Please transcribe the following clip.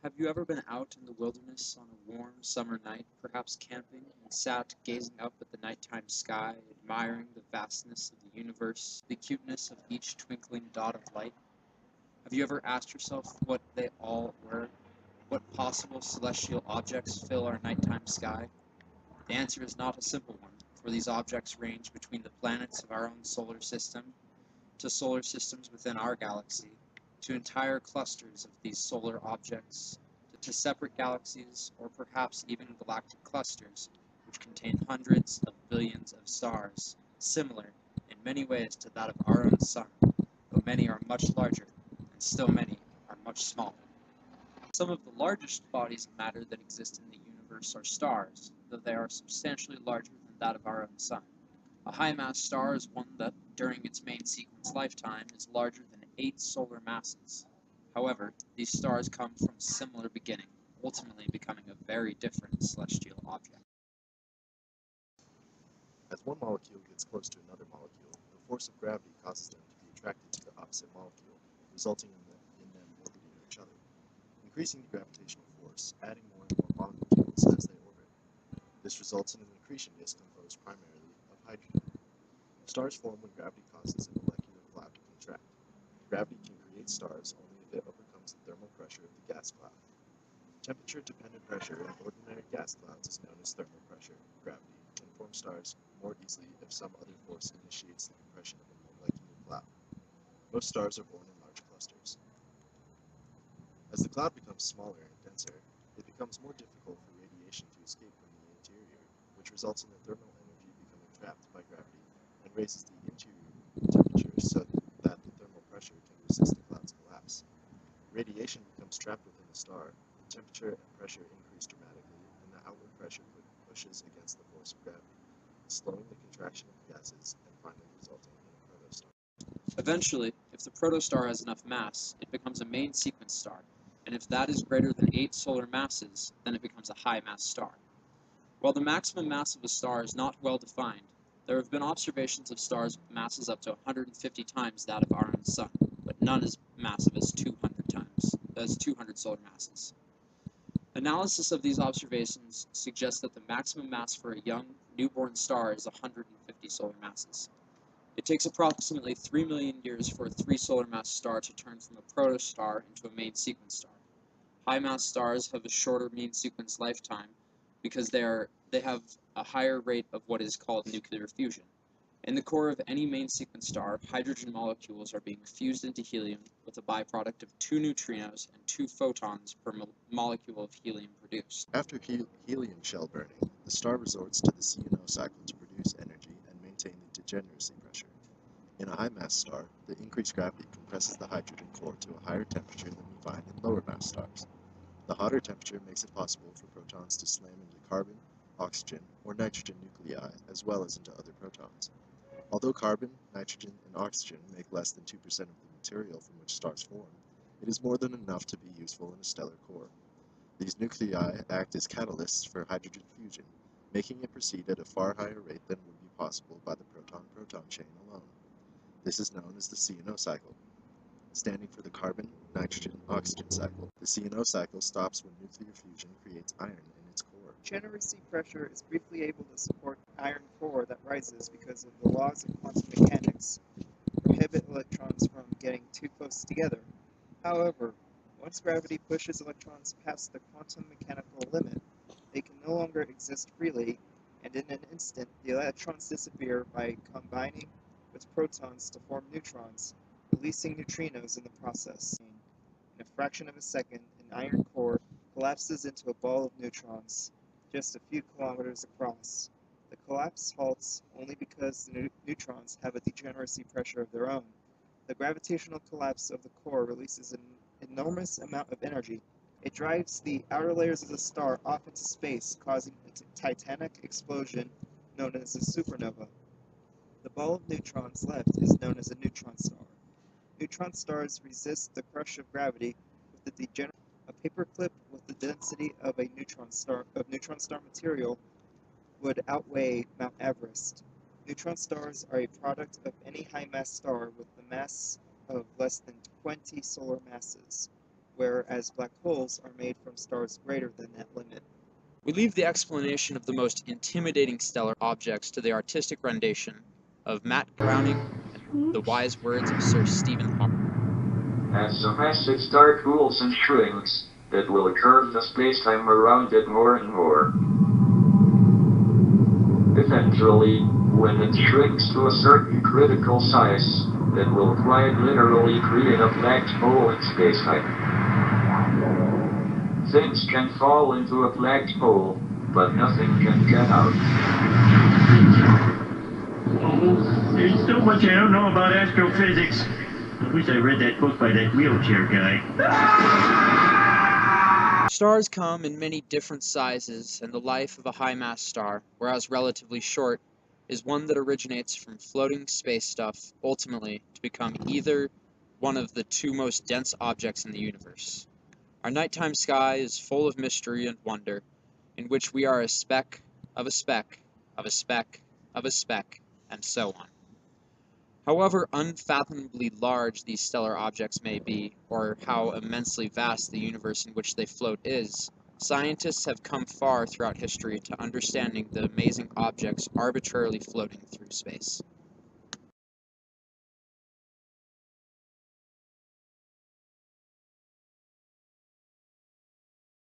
Have you ever been out in the wilderness on a warm summer night, perhaps camping, and sat gazing up at the nighttime sky, admiring the vastness of the universe, the cuteness of each twinkling dot of light? Have you ever asked yourself what they all were? What possible celestial objects fill our nighttime sky? The answer is not a simple one, for these objects range between the planets of our own solar system to solar systems within our galaxy, to entire clusters of these solar objects, to separate galaxies, or perhaps even galactic clusters, which contain hundreds of billions of stars, similar in many ways to that of our own sun, though many are much larger, and still many are much smaller. Some of the largest bodies of matter that exist in the universe are stars, though they are substantially larger than that of our own sun. A high-mass star is one that, during its main sequence lifetime, is larger than 8 solar masses. However, these stars come from a similar beginning, ultimately becoming a very different celestial object. As one molecule gets close to another molecule, the force of gravity causes them to be attracted to the opposite molecule, resulting in them orbiting each other, increasing the gravitational force, adding more and more molecules as they orbit. This results in an accretion disk composed primarily of hydrogen. Stars form when gravity causes a molecular cloud to contract. Gravity can create stars only if it overcomes the thermal pressure of the gas cloud. Temperature-dependent pressure in ordinary gas clouds is known as thermal pressure. Gravity can form stars more easily if some other force initiates the compression of a molecular cloud. Most stars are born in large clusters. As the cloud becomes smaller and denser, it becomes more difficult for radiation to escape from the interior, which results in the thermal energy becoming trapped by gravity and raises the interior temperature so that the thermal pressure can resist the cloud's collapse. Radiation becomes trapped within the star, the temperature and pressure increase dramatically, and the outward pressure pushes against the force of gravity, slowing the contraction of gases and finally resulting in a protostar. Eventually, if the protostar has enough mass, it becomes a main sequence star, and if that is greater than 8 solar masses, then it becomes a high-mass star. While the maximum mass of a star is not well defined, there have been observations of stars with masses up to 150 times that of our own sun, but none as massive as 200 solar masses. Analysis of these observations suggests that the maximum mass for a young, newborn star is 150 solar masses. It takes approximately 3 million years for a 3 solar mass star to turn from a protostar into a main sequence star. High-mass stars have a shorter mean sequence lifetime because they have a higher rate of what is called nuclear fusion. In the core of any main sequence star, hydrogen molecules are being fused into helium with a byproduct of 2 neutrinos and 2 photons per molecule of helium produced. After helium shell burning, the star resorts to the C&O cycle to produce energy and maintain the degeneracy pressure. In a high-mass star, the increased gravity compresses the hydrogen core to a higher temperature than we find in lower-mass stars. The hotter temperature makes it possible for protons to slam into carbon, oxygen, or nitrogen nuclei, as well as into other protons. Although carbon, nitrogen, and oxygen make less than 2% of the material from which stars form, it is more than enough to be useful in a stellar core. These nuclei act as catalysts for hydrogen fusion, making it proceed at a far higher rate than would be possible by the proton-proton chain alone. This is known as the C&O cycle, standing for the carbon-nitrogen-oxygen cycle. The C&O cycle stops when nuclear fusion creates iron in its core. Degeneracy pressure is briefly able to support an iron core that rises because of the laws of quantum mechanics prohibit electrons from getting too close together. However, once gravity pushes electrons past the quantum mechanical limit, they can no longer exist freely, and in an instant the electrons disappear by combining with protons to form neutrons, releasing neutrinos in the process. In a fraction of a second, an iron core collapses into a ball of neutrons, just a few kilometers across. The collapse halts only because the neutrons have a degeneracy pressure of their own. The gravitational collapse of the core releases an enormous amount of energy. It drives the outer layers of the star off into space, causing a titanic explosion known as a supernova. The ball of neutrons left is known as a neutron star. Neutron stars resist the crush of gravity with the degeneration. A paperclip with the density of a neutron star material would outweigh Mount Everest. Neutron stars are a product of any high-mass star with the mass of less than 20 solar masses. whereas black holes are made from stars greater than that limit. We leave the explanation of the most intimidating stellar objects to the artistic rendition of Matt Browning and the wise words of Sir Stephen Hawking. As the massive star cools and shrinks, it will curve the spacetime around it more and more. Eventually, when it shrinks to a certain critical size, it will quite literally create a black hole in spacetime. Things can fall into a black hole, but nothing can get out. Oh, there's so much I don't know about astrophysics. I wish I read that book by that wheelchair guy. Stars come in many different sizes, and the life of a high-mass star, whereas relatively short, is one that originates from floating space stuff, ultimately to become either one of the two most dense objects in the universe. Our nighttime sky is full of mystery and wonder, in which we are a speck of a speck of a speck of a speck, and so on. However unfathomably large these stellar objects may be, or how immensely vast the universe in which they float is, scientists have come far throughout history to understanding the amazing objects arbitrarily floating through space.